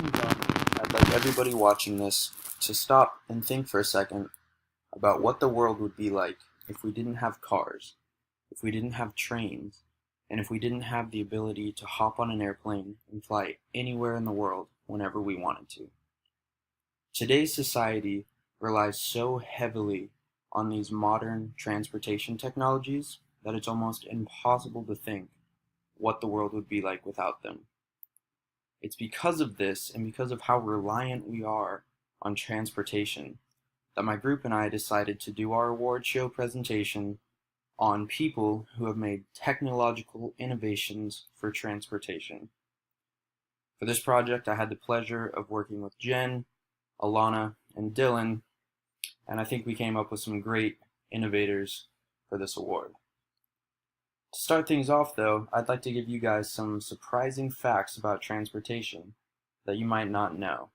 things off, I'd like everybody watching this to stop and think for a second about what the world would be like if we didn't have cars, if we didn't have trains, and if we didn't have the ability to hop on an airplane and fly anywhere in the world whenever we wanted to. Today's society relies so heavily on these modern transportation technologies that it's almost impossible to think what the world would be like without them. It's because of this and because of how reliant we are on transportation that my group and I decided to do our award show presentation on people who have made technological innovations for transportation. For this project, I had the pleasure of working with Jen, Alana, and Dylan, and I think we came up with some great innovators for this award. To start things off, though, I'd like to give you guys some surprising facts about transportation that you might not know.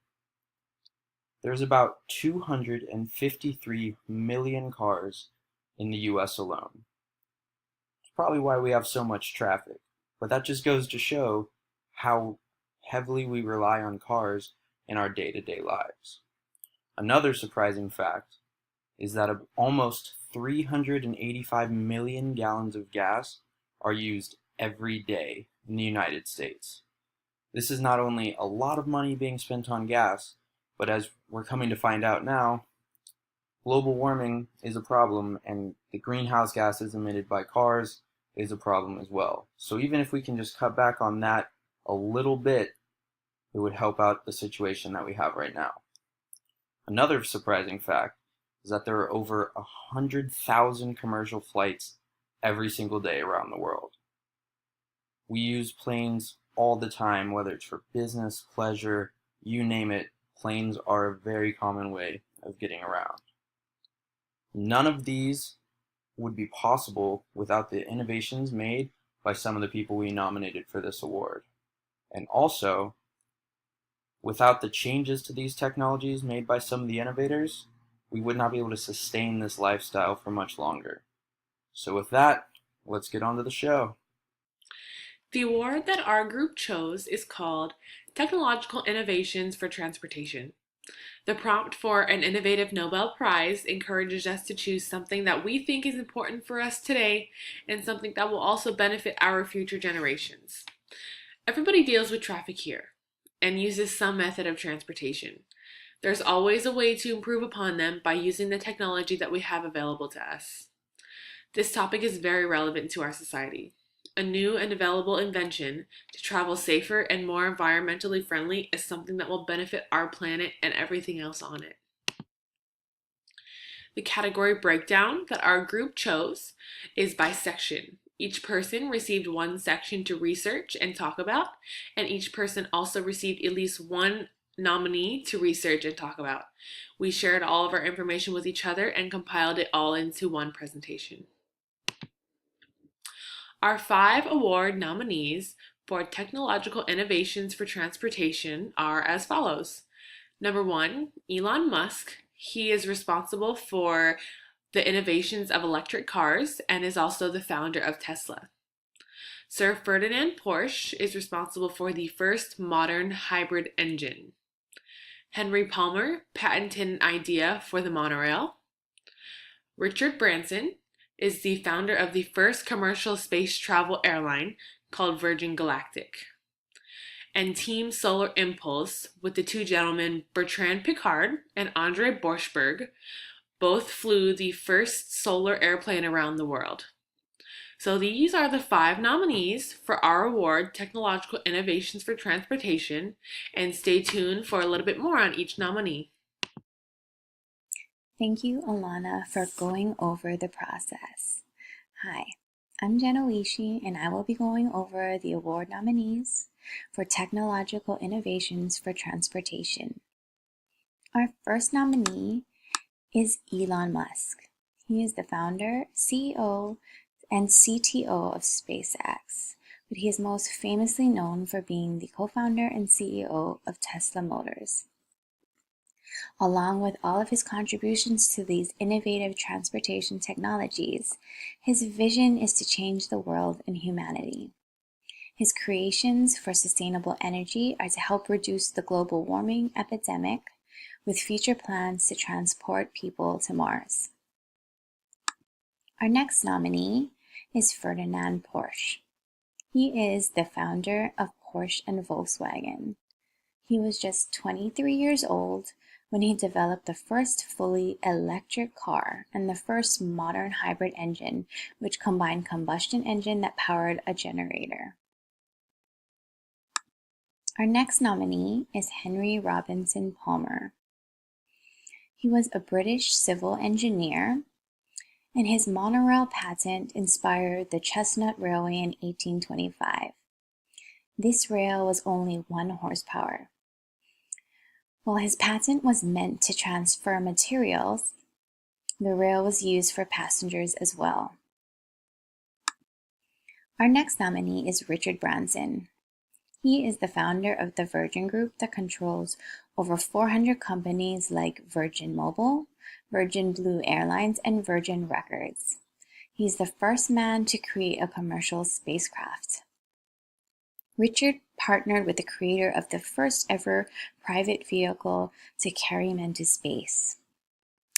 There's about 253 million cars in the US alone. It's probably why we have so much traffic, but that just goes to show how heavily we rely on cars in our day-to-day lives. Another surprising fact is that almost 385 million gallons of gas are used every day in the United States. This is not only a lot of money being spent on gas, but as we're coming to find out now, global warming is a problem, and the greenhouse gases emitted by cars is a problem as well. So even if we can just cut back on that a little bit, it would help out the situation that we have right now. Another surprising fact is that there are over 100,000 commercial flights every single day around the world. We use planes all the time, whether it's for business, pleasure, you name it. Planes are a very common way of getting around. None of these would be possible without the innovations made by some of the people we nominated for this award. And also, without the changes to these technologies made by some of the innovators, we would not be able to sustain this lifestyle for much longer. So with that, let's get on to the show. The award that our group chose is called Technological Innovations for Transportation. The prompt for an innovative Nobel Prize encourages us to choose something that we think is important for us today and something that will also benefit our future generations. Everybody deals with traffic here and uses some method of transportation. There's always a way to improve upon them by using the technology that we have available to us. This topic is very relevant to our society. A new and available invention to travel safer and more environmentally friendly is something that will benefit our planet and everything else on it. The category breakdown that our group chose is by section. Each person received one section to research and talk about, and each person also received at least one nominee to research and talk about. We shared all of our information with each other and compiled it all into one presentation. Our 5 award nominees for technological innovations for transportation are as follows. Number 1, Elon Musk. He is responsible for the innovations of electric cars and is also the founder of Tesla. Sir Ferdinand Porsche is responsible for the first modern hybrid engine. Henry Palmer patented an idea for the monorail. Richard Branson is the founder of the first commercial space travel airline called Virgin Galactic. And Team Solar Impulse, with the two gentlemen Bertrand Piccard and Andre Borschberg, both flew the first solar airplane around the world. So these are the 5 nominees for our award, Technological Innovations for Transportation, and stay tuned for a little bit more on each nominee. Thank you, Alana, for going over the process. Hi, I'm Oishi, and I will be going over the award nominees for Technological Innovations for Transportation. Our first nominee is Elon Musk. He is the founder, CEO, and CTO of SpaceX, but he is most famously known for being the co-founder and CEO of Tesla Motors. Along with all of his contributions to these innovative transportation technologies, his vision is to change the world and humanity. His creations for sustainable energy are to help reduce the global warming epidemic, with future plans to transport people to Mars. Our next nominee is Ferdinand Porsche. He is the founder of Porsche and Volkswagen. He was just 23 years old when he developed the first fully electric car and the first modern hybrid engine, which combined combustion engine that powered a generator. Our next nominee is Henry Robinson Palmer. He was a British civil engineer, and his monorail patent inspired the Chestnut Railway in 1825. This rail was only 1 horsepower. While his patent was meant to transfer materials, the rail was used for passengers as well. Our next nominee is Richard Branson. He is the founder of the Virgin Group that controls over 400 companies like Virgin Mobile, Virgin Blue Airlines, and Virgin Records. He's the first man to create a commercial spacecraft. Richard partnered with the creator of the first ever private vehicle to carry men to space.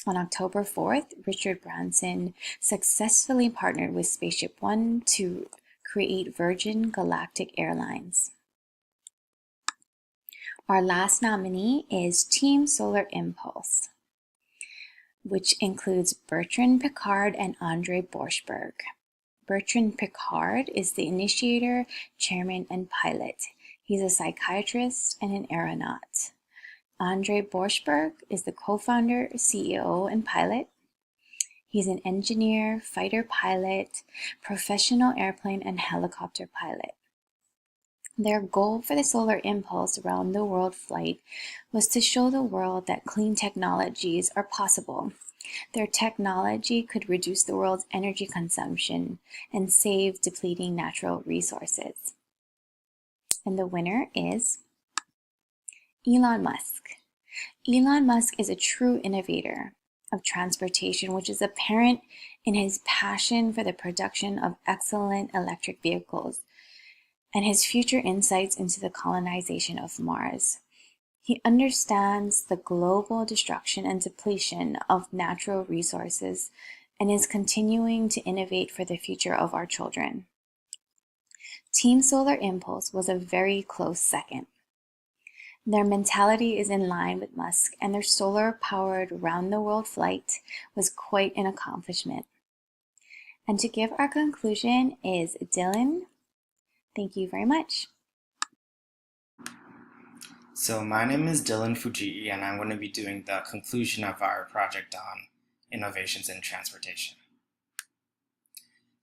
On October 4th, Richard Branson successfully partnered with Spaceship One to create Virgin Galactic Airlines. Our last nominee is Team Solar Impulse, which includes Bertrand Piccard and Andre Borschberg. Bertrand Piccard is the initiator, chairman, and pilot. He's a psychiatrist and an aeronaut. Andre Borschberg is the co-founder, CEO, and pilot. He's an engineer, fighter pilot, professional airplane and helicopter pilot. Their goal for the Solar Impulse Around the World flight was to show the world that clean technologies are possible. Their technology could reduce the world's energy consumption and save depleting natural resources. And the winner is Elon Musk. Elon Musk is a true innovator of transportation, which is apparent in his passion for the production of excellent electric vehicles and his future insights into the colonization of Mars. He understands the global destruction and depletion of natural resources and is continuing to innovate for the future of our children. Team Solar Impulse was a very close second. Their mentality is in line with Musk, and their solar-powered round-the-world flight was quite an accomplishment. And to give our conclusion is Dylan. Thank you very much. So my name is Dylan Fujii, and I'm going to be doing the conclusion of our project on innovations in transportation.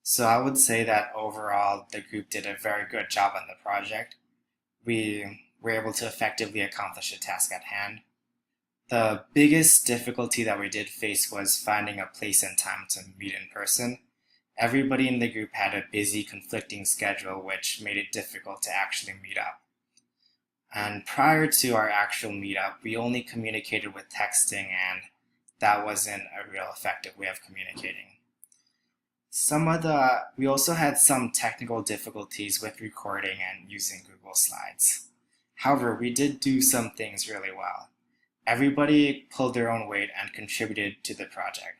So I would say that overall, the group did a very good job on the project. We were able to effectively accomplish the task at hand. The biggest difficulty that we did face was finding a place and time to meet in person. Everybody in the group had a busy, conflicting schedule, which made it difficult to actually meet up. And prior to our actual meetup, we only communicated with texting, and that wasn't a real effective way of communicating. We also had some technical difficulties with recording and using Google Slides. However, we did do some things really well. Everybody pulled their own weight and contributed to the project.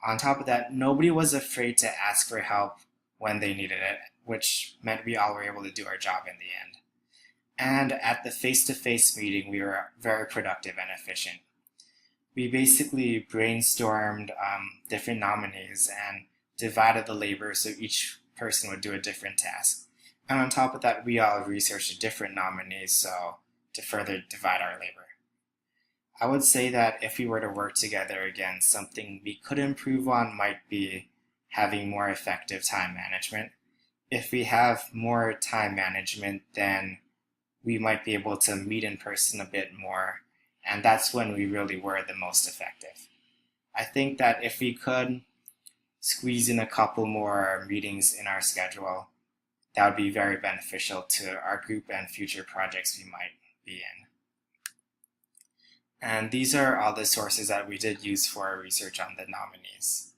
On top of that, nobody was afraid to ask for help when they needed it, which meant we all were able to do our job in the end. And at the face-to-face meeting, we were very productive and efficient. We basically brainstormed different nominees and divided the labor so each person would do a different task. And on top of that, we all researched different nominees to further divide our labor. I would say that if we were to work together again, something we could improve on might be having more effective time management. If we have more time management, then we might be able to meet in person a bit more, and that's when we really were the most effective. I think that if we could squeeze in a couple more meetings in our schedule, that would be very beneficial to our group and future projects we might be in. And these are all the sources that we did use for our research on the nominees.